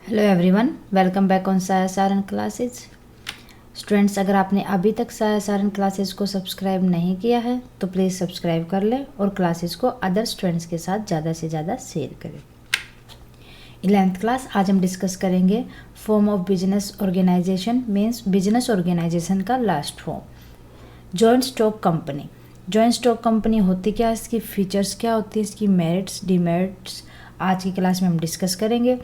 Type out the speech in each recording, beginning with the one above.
Hello everyone, welcome back on साया Saran classes. Students, अगर आपने अभी तक साया सारन क्लासेज को सब्सक्राइब नहीं किया है तो प्लीज़ सब्सक्राइब कर लें और क्लासेस को अदर स्टूडेंट्स के साथ ज़्यादा से ज़्यादा शेयर करें। 11th क्लास आज हम डिस्कस करेंगे form of business organisation, means business organisation का last form joint stock company. Joint stock company होती क्या है, इसकी फीचर्स क्या होती है, इसकी मेरिट्स डिमेरिट्स आज की क्लास में हम डिस्कस करेंगे।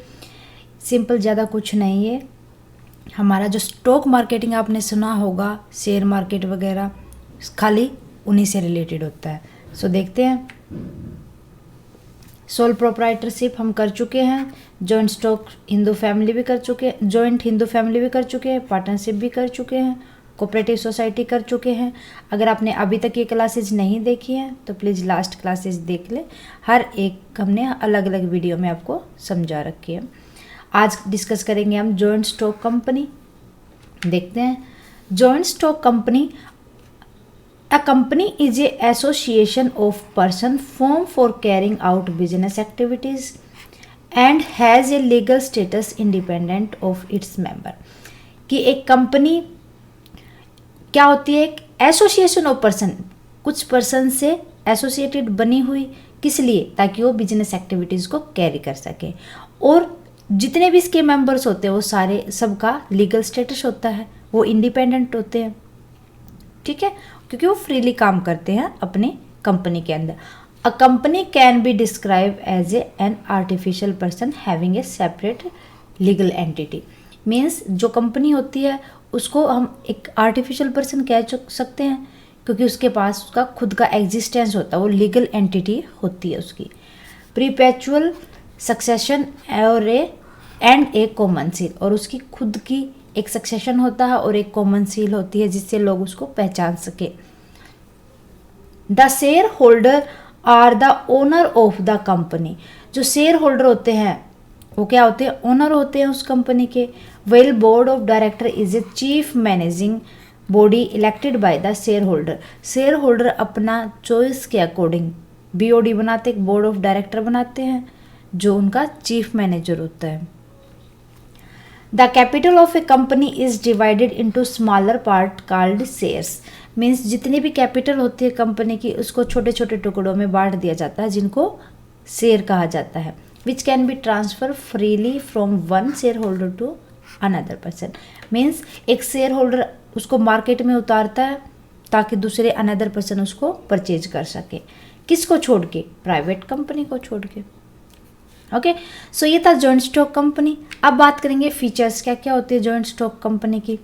सिंपल, ज़्यादा कुछ नहीं है। हमारा जो स्टॉक मार्केटिंग आपने सुना होगा, शेयर मार्केट वगैरह, खाली उन्हीं से रिलेटेड होता है। सो देखते हैं। सोल प्रोप्राइटरशिप हम कर चुके हैं, जॉइंट स्टॉक हिंदू फैमिली भी कर चुके हैं, जॉइंट हिंदू फैमिली भी कर चुके हैं, पार्टनरशिप भी कर चुके हैं, कोऑपरेटिव सोसाइटी कर चुके हैं। अगर आपने अभी तक ये क्लासेज नहीं देखी हैं तो प्लीज़ लास्ट क्लासेज देख ले। हर एक हमने अलग अलग वीडियो में आपको समझा रखी है। आज डिस्कस करेंगे हम जॉइंट स्टॉक कंपनी। देखते हैं। Joint stock company, a company is a association of person form for carrying out business activities and has a legal status independent of its member. कि एक कंपनी क्या होती है, एक एसोसिएशन ऑफ पर्सन, कुछ person से एसोसिएटेड बनी हुई, किस लिए, ताकि वो बिजनेस एक्टिविटीज़ को कैरी कर सके। और जितने भी इसके मेंबर्स होते हैं वो सारे, सबका लीगल स्टेटस होता है, वो इंडिपेंडेंट होते हैं, ठीक है, क्योंकि वो फ्रीली काम करते हैं अपने कंपनी के अंदर। A company can be describe as an artificial person having a separate legal entity. Means जो कंपनी होती है उसको हम एक आर्टिफिशियल पर्सन कह सकते हैं, क्योंकि उसके पास उसका खुद का एग्जिस्टेंस होता है, वो लीगल एंटिटी होती है उसकी। प्रीपेचुअल सक्सेशन और एंड एक कॉमन सील, और उसकी खुद की एक सक्सेशन होता है और एक कॉमन सील होती है जिससे लोग उसको पहचान सके। The share holder are the owner of the company. जो शेयर होल्डर होते हैं वो क्या होते हैं, ओनर होते हैं उस कंपनी के। Well board of director is a chief managing body elected by the share holder. Share holder अपना चॉइस के अकॉर्डिंग बीओडी बनाते, एक बोर्ड ऑफ डायरेक्टर बनाते हैं जो उनका चीफ मैनेजर होता है। The capital of a company is divided into smaller part called shares. Means जितनी भी कैपिटल होती है कंपनी की उसको छोटे छोटे टुकड़ों में बांट दिया जाता है, जिनको शेयर कहा जाता है। Which can be transfer freely from one share holder to another person. Means एक शेयर होल्डर उसको मार्केट में उतारता है ताकि दूसरे अनदर पर्सन उसको परचेज कर सके। किसको छोड़ के, प्राइवेट कंपनी को छोड़ के। ओके, सो ये था जॉइंट स्टॉक कंपनी। अब बात करेंगे फीचर्स क्या क्या होती है जॉइंट स्टॉक कंपनी की।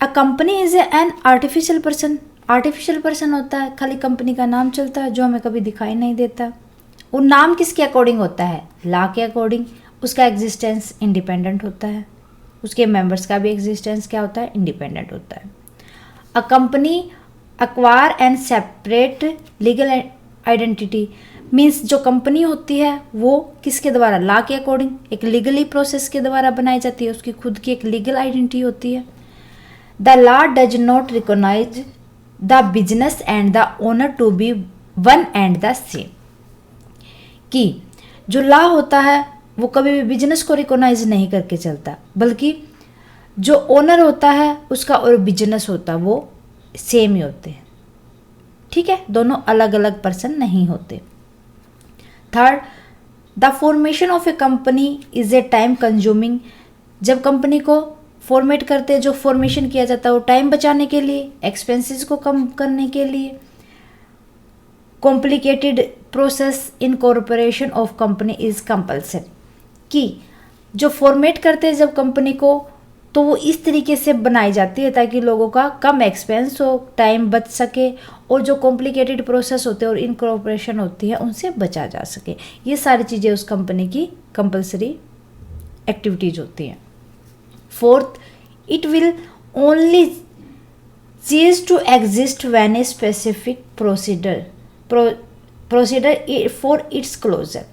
A company is an artificial person. Artificial person होता है, खाली कंपनी का नाम चलता है जो हमें कभी दिखाई नहीं देता। वो नाम किसके अकॉर्डिंग होता है, लॉ के अकॉर्डिंग। उसका एग्जिस्टेंस इंडिपेंडेंट होता है, उसके मेंबर्स का भी एग्जिस्टेंस क्या होता है, इंडिपेंडेंट होता है। A company acquire and separate legal identity. Means जो कंपनी होती है वो किसके द्वारा, लॉ के अकॉर्डिंग, एक लीगली प्रोसेस के द्वारा बनाई जाती है, उसकी खुद की एक लीगल आइडेंटिटी होती है। The law does not recognise the business and the owner to be one and the same. कि जो लॉ होता है वो कभी भी बिजनेस को रिकॉग्नाइज नहीं करके चलता, बल्कि जो ओनर होता है उसका और बिजनेस होता है वो सेम ही होते हैं, ठीक है, दोनों अलग अलग पर्सन नहीं होते। Third, the formation of a company is a time consuming. जब कंपनी को फॉर्मेट करते हैं, जो फॉर्मेशन किया जाता है वो टाइम बचाने के लिए, एक्सपेंसेस को कम करने के लिए। Complicated process in corporation of company is compulsory. कि जो फॉर्मेट करते हैं जब कंपनी को, तो वो इस तरीके से बनाई जाती है ताकि लोगों का कम एक्सपेंस हो, टाइम बच सके, और जो कॉम्प्लिकेटेड प्रोसेस होते हैं और इनकॉर्पोरेशन होती है उनसे बचा जा सके। ये सारी चीज़ें उस कंपनी की कंपलसरी एक्टिविटीज होती हैं। Fourth, it will only cease to exist when a specific procedure for its closure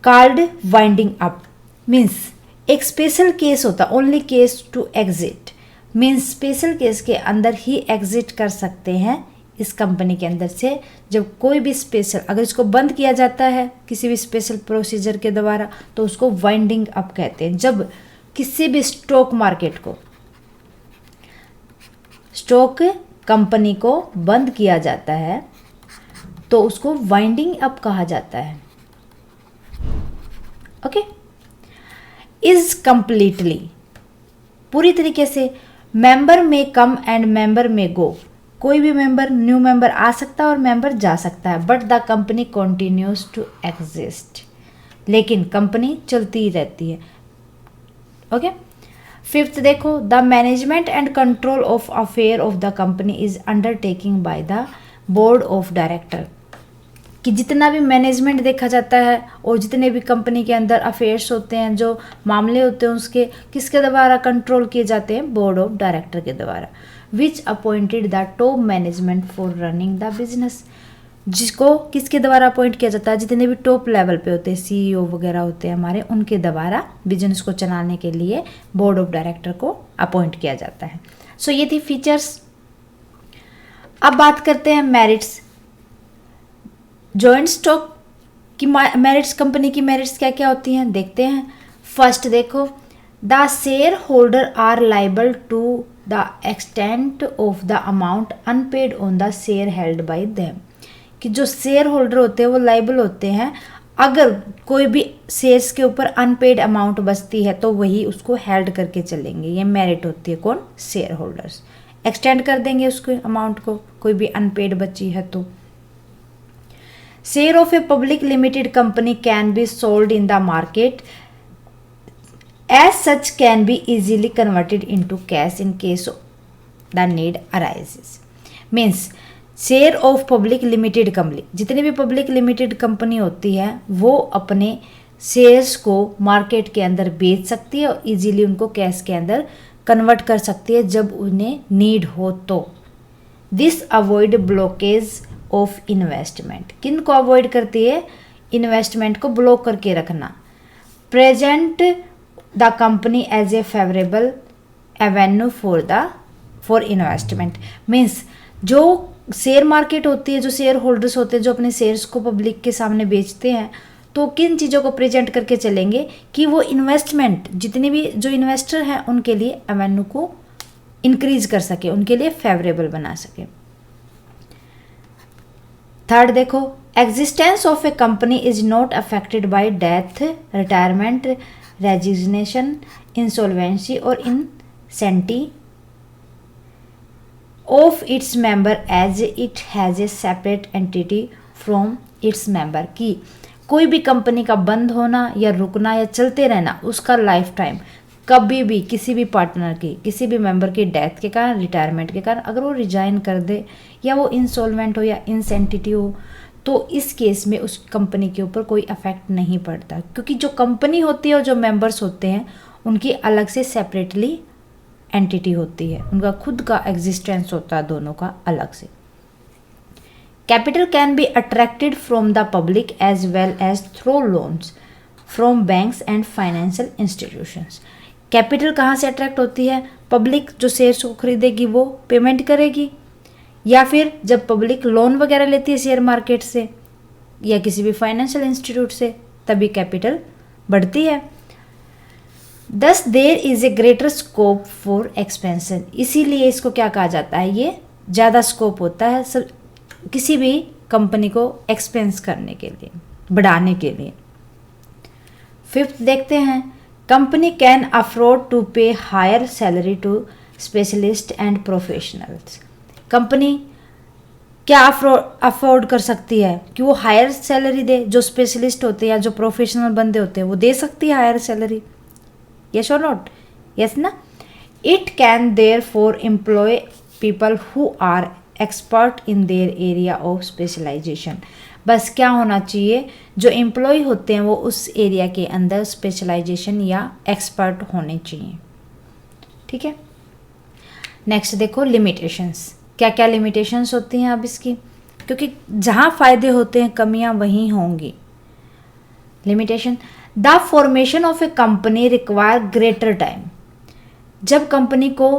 called winding up। Means एक स्पेशल केस होता, only case to exit, means special case के अंदर ही एग्जिट कर सकते हैं इस कंपनी के अंदर से जब कोई भी स्पेशल, अगर इसको बंद किया जाता है किसी भी स्पेशल प्रोसीजर के द्वारा तो उसको वाइंडिंग अप कहते हैं। जब किसी भी स्टॉक मार्केट को, स्टॉक कंपनी को बंद किया जाता है तो उसको वाइंडिंग अप कहा जाता है। ओके, इज कंप्लीटली, पूरी तरीके से, मेंबर में कम एंड मेंबर में गो, कोई भी मेंबर, न्यू मेंबर आ सकता है और मेंबर जा सकता है, but the company continues to exist, लेकिन कंपनी चलती ही रहती है। ओके, फिफ्थ देखो, the management and control of affair of the company is undertaking by the board of director, कि जितना भी मैनेजमेंट देखा जाता है और जितने भी कंपनी के अंदर अफेयर्स होते हैं, जो मामले होते हैं, उसके किसके द्वारा कंट्रोल किए जाते हैं? बोर्ड ऑफ डायरेक्टर के द्वारा। Which appointed the top management for running the business, जिसको किसके द्वारा अपॉइंट किया जाता है? जितने भी टॉप लेवल पे होते हैं, CEO वगैरह होते हैं हमारे, उनके द्वारा बिजनेस को चलाने के लिए बोर्ड ऑफ डायरेक्टर को अपॉइंट किया जाता है। सो ये थी फीचर्स। अब बात करते हैं मेरिट्स। जॉइंट स्टॉक की मेरिट्स, कंपनी की मेरिट्स क्या क्या होती हैं देखते हैं। फर्स्ट देखो, the share holder are liable to the extent of the amount unpaid on the share held by them, कि जो शेयर होल्डर होते हैं वो लाइबल होते हैं, अगर कोई भी शेयर्स के ऊपर अनपेड अमाउंट बचती है तो वही उसको हेल्ड करके चलेंगे। ये मेरिट होती है, कौन? शेयर होल्डर्स एक्सटेंड कर देंगे उसको अमाउंट को, कोई भी अनपेड बची है तो। Share of a public limited company can be sold in the market as such can be easily converted into cash in case the need arises. Means share of public limited company, जितनी भी public limited company होती है वो अपने shares को market के अंदर बेच सकती है और इजीली उनको कैश के अंदर कन्वर्ट कर सकती है जब उन्हें नीड हो तो। This avoid blockage of investment, किन को अवॉइड करती है? इन्वेस्टमेंट को ब्लॉक करके रखना। Present the company as a favourable avenue for investment. Means जो शेयर मार्केट होती है, जो शेयर होल्डर्स होते हैं जो अपने शेयर्स को पब्लिक के सामने बेचते हैं, तो किन चीज़ों को प्रेजेंट करके चलेंगे कि वो इन्वेस्टमेंट, जितने भी जो इन्वेस्टर हैं उनके लिए एवेन्यू को इंक्रीज कर सके, उनके लिए फेवरेबल बना सके। थर्ड देखो, existence of a company is not affected by death, retirement, resignation, insolvency और insanity of its member as it has a separate entity from its member, की कोई भी कंपनी का बंद होना या रुकना या चलते रहना, उसका लाइफ टाइम कभी भी किसी भी पार्टनर की, किसी भी मेंबर की डेथ के कारण, रिटायरमेंट के कारण, अगर वो रिजाइन कर दे या वो इंसॉल्वेंट हो या इंसेंटिटी हो, तो इस केस में उस कंपनी के ऊपर कोई अफेक्ट नहीं पड़ता, क्योंकि जो कंपनी होती है और जो मेंबर्स होते हैं उनकी अलग से सेपरेटली एंटिटी होती है, उनका खुद का एग्जिस्टेंस होता है दोनों का अलग से। Capital can be attracted from the public as well as through loans from banks and financial institutions. Capital कहाँ से अट्रैक्ट होती है? पब्लिक जो शेयर्स को खरीदेगी वो पेमेंट करेगी, या फिर जब पब्लिक लोन वगैरह लेती है शेयर मार्केट से या किसी भी फाइनेंशियल इंस्टीट्यूट से, तभी कैपिटल बढ़ती है। Thus there is a greater scope for expansion, इसीलिए इसको क्या कहा जाता है? ये ज़्यादा स्कोप होता है सब किसी भी कंपनी को एक्सपेंस करने के लिए, बढ़ाने के लिए। फिफ्थ देखते हैं, company can afford to pay higher salary to specialist and professionals. Company क्या अफोर्ड कर सकती है कि वो हायर सैलरी दे, जो स्पेशलिस्ट होते हैं या जो प्रोफेशनल बंदे होते हैं वो दे सकती है हायर सैलरी, यस और नॉट? यस ना। It can therefore employ people who are expert in their area of specialisation. बस क्या होना चाहिए, जो एम्प्लॉय होते हैं वो उस एरिया के अंदर स्पेशलाइजेशन या एक्सपर्ट होने चाहिए। ठीक है, नेक्स्ट देखो लिमिटेशंस, क्या क्या लिमिटेशंस होती हैं अब इसकी, क्योंकि जहाँ फ़ायदे होते हैं कमियाँ वहीं होंगी। Limitation, the formation of a company require greater time. जब कंपनी को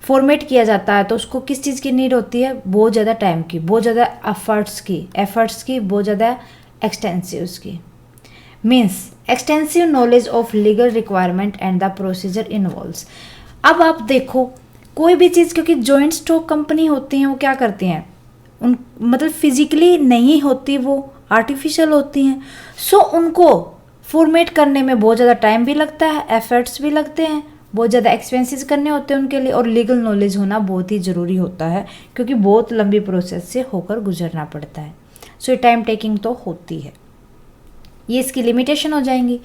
फॉर्मेट किया जाता है तो उसको किस चीज़ की नीड होती है, बहुत ज़्यादा टाइम की, बहुत ज़्यादा एफर्ट्स की, बहुत ज़्यादा एक्सटेंसिव की। Means extensive knowledge of legal requirement and the procedure involves. अब आप देखो कोई भी चीज़, क्योंकि जॉइंट स्टॉक कंपनी होती हैं वो क्या करती हैं, उन मतलब फिजिकली नहीं होती, वो आर्टिफिशियल होती हैं। सो उनको फॉर्मेट करने में बहुत ज़्यादा टाइम भी लगता है, एफर्ट्स भी लगते हैं, बहुत ज़्यादा एक्सपेंसेस करने होते हैं उनके लिए, और लीगल नॉलेज होना बहुत ही ज़रूरी होता है क्योंकि बहुत लंबी प्रोसेस से होकर गुजरना पड़ता है। सो ये टाइम टेकिंग तो होती है, ये इसकी लिमिटेशन हो जाएंगी।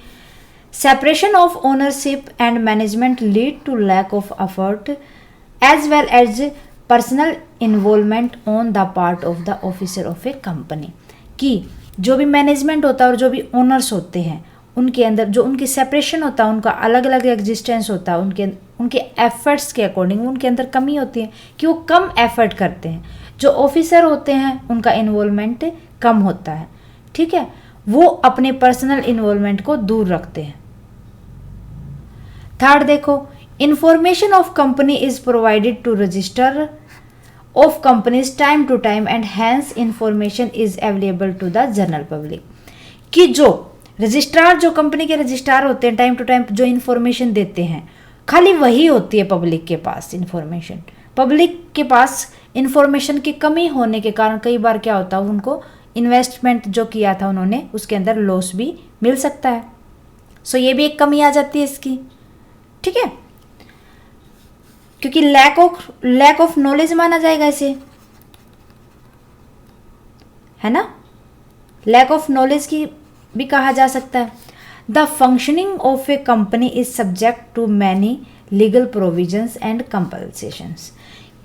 Separation of ownership and management lead to lack of effort as well as personal involvement on the part of the officer of a company. कि जो भी मैनेजमेंट होता है और जो भी ओनर्स होते हैं उनके अंदर जो उनकी सेपरेशन होता है, उनका अलग अलग एग्जिस्टेंस होता है, उनके एफर्ट्स के अकॉर्डिंग उनके अंदर कमी होती है कि वो कम एफर्ट करते हैं। जो ऑफिसर होते हैं उनका इन्वॉल्वमेंट कम होता है, ठीक है, वो अपने पर्सनल इन्वॉल्वमेंट को दूर रखते हैं। थर्ड देखो, information of company is provided to register of companies time to time and hence information is available to the general public. कि जो रजिस्ट्रार, जो कंपनी के रजिस्ट्रार होते हैं, टाइम टू टाइम जो इन्फॉर्मेशन देते हैं, खाली वही होती है पब्लिक के पास इन्फॉर्मेशन। पब्लिक के पास इन्फॉर्मेशन की कमी होने के कारण कई बार क्या होता है, उनको इन्वेस्टमेंट जो किया था उन्होंने उसके अंदर लॉस भी मिल सकता है। सो ये भी एक कमी आ जाती है इसकी, ठीक है, क्योंकि लैक ऑफ नॉलेज माना जाएगा इसे, है ना, लैक ऑफ नॉलेज की भी कहा जा सकता है। The functioning of a company is subject to many legal provisions and compulsions.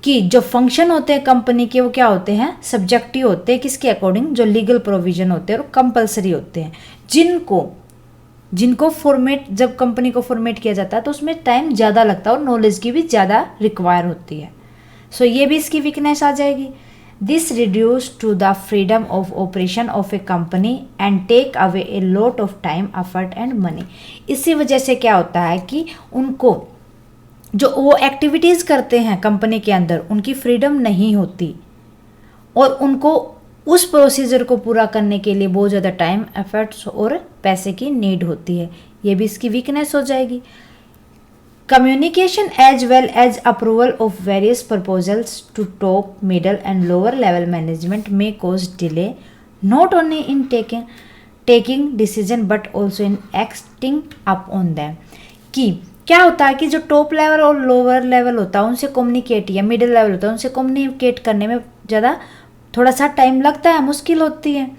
कि जो फंक्शन होते हैं कंपनी के वो क्या होते हैं, सब्जेक्टिव होते हैं, किसके अकॉर्डिंग, जो लीगल प्रोविजन होते हैं और कंपल्सरी होते हैं, जिनको फॉर्मेट, जब कंपनी को फॉर्मेट किया जाता है तो उसमें टाइम ज़्यादा लगता है और नॉलेज की भी ज़्यादा रिक्वायर होती है। सो ये भी इसकी वीकनेस आ जाएगी। This reduce to the freedom of operation of a company and take away a lot of time, effort and money. इसी वजह से क्या होता है कि उनको जो वो एक्टिविटीज़ करते हैं कंपनी के अंदर उनकी फ्रीडम नहीं होती और उनको उस प्रोसीजर को पूरा करने के लिए बहुत ज़्यादा टाइम, एफर्ट्स और पैसे की नीड होती है। ये भी इसकी वीकनेस हो जाएगी। Communication as well as approval of various proposals to top, middle and lower level management में cause delay not only in taking decision but also in acting up on them. कि क्या होता है कि जो टॉप लेवल और lower level होता है उनसे कम्युनिकेट, या मिडिल लेवल होता है उनसे कम्युनिकेट करने में ज़्यादा थोड़ा सा टाइम लगता है, मुश्किल होती है,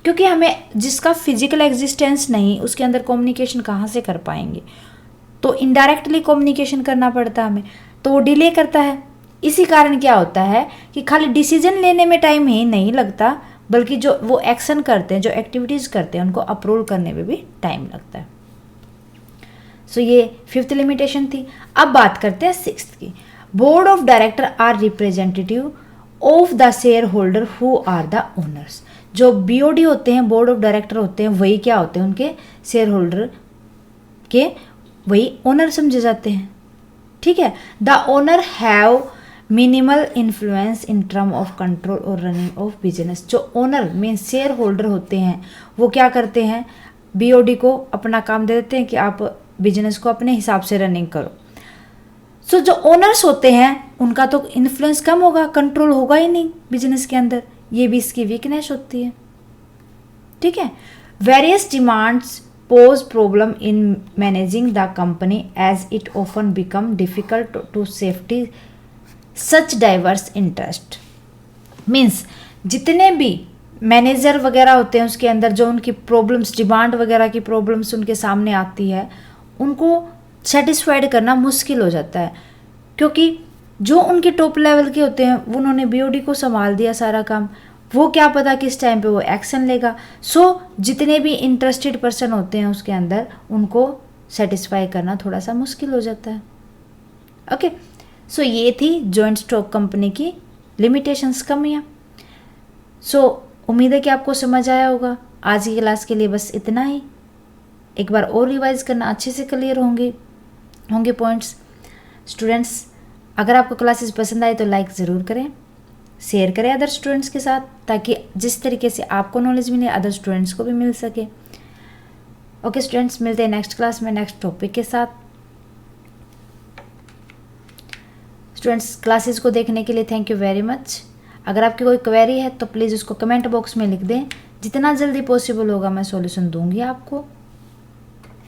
क्योंकि हमें जिसका फिजिकल एग्जिस्टेंस नहीं उसके अंदर कम्युनिकेशन कहाँ से कर पाएंगे, तो इनडायरेक्टली कम्युनिकेशन करना पड़ता है हमें, तो वो डिले करता है। इसी कारण क्या होता है कि खाली डिसीजन लेने में टाइम ही नहीं लगता बल्कि जो वो एक्शन करते हैं, जो एक्टिविटीज़ करते हैं उनको अप्रूव करने में भी टाइम लगता है। सो ये फिफ्थ लिमिटेशन थी। अब बात करते हैं सिक्स्थ की। Board of director are representative of the share holder who are the owners. जो बीओडी होते हैं, बोर्ड ऑफ डायरेक्टर होते हैं, वही क्या होते हैं, उनके शेयर होल्डर के वही ओनर समझे जाते हैं, ठीक है। The owner have minimal influence in term of control और रनिंग ऑफ बिजनेस। जो ओनर मीन शेयर होल्डर होते हैं वो क्या करते हैं, बीओडी को अपना काम दे देते हैं कि आप बिजनेस को अपने हिसाब से रनिंग करो। सो जो ओनर्स होते हैं उनका तो इन्फ्लुएंस कम होगा, कंट्रोल होगा ही नहीं बिजनेस के अंदर, ये भी इसकी वीकनेस होती है, ठीक है। Various demands pose problem in managing the company as it often become difficult to safety such diverse interest. Means जितने भी मैनेजर वगैरह होते हैं उसके अंदर जो उनकी प्रॉब्लम्स, डिमांड वगैरह की प्रॉब्लम्स उनके सामने आती है, उनको सेटिस्फाइड करना मुश्किल हो जाता है, क्योंकि जो उनके टॉप लेवल के होते हैं वो उन्होंने बीओडी को संभाल दिया सारा काम, वो क्या पता किस टाइम पे वो एक्शन लेगा। सो जितने भी इंटरेस्टेड पर्सन होते हैं उसके अंदर उनको सेटिस्फाई करना थोड़ा सा मुश्किल हो जाता है। ओके, सो ये थी जॉइंट स्टॉक कंपनी की लिमिटेशंस, कमियाँ। सो उम्मीद है कि आपको समझ आया होगा। आज की क्लास के लिए बस इतना ही। एक बार और रिवाइज करना, अच्छे से क्लियर होंगे पॉइंट्स। स्टूडेंट्स, अगर आपको क्लासेस पसंद आए तो लाइक ज़रूर करें, शेयर करें अदर स्टूडेंट्स के साथ, ताकि जिस तरीके से आपको नॉलेज मिले अदर स्टूडेंट्स को भी मिल सके। ओके स्टूडेंट्स, मिलते हैं नेक्स्ट क्लास में नेक्स्ट टॉपिक के साथ। स्टूडेंट्स, क्लासेस को देखने के लिए थैंक यू वेरी मच। अगर आपकी कोई क्वेरी है तो प्लीज़ उसको कमेंट बॉक्स में लिख दें, जितना जल्दी पॉसिबल होगा मैं सॉल्यूशन दूंगी आपको।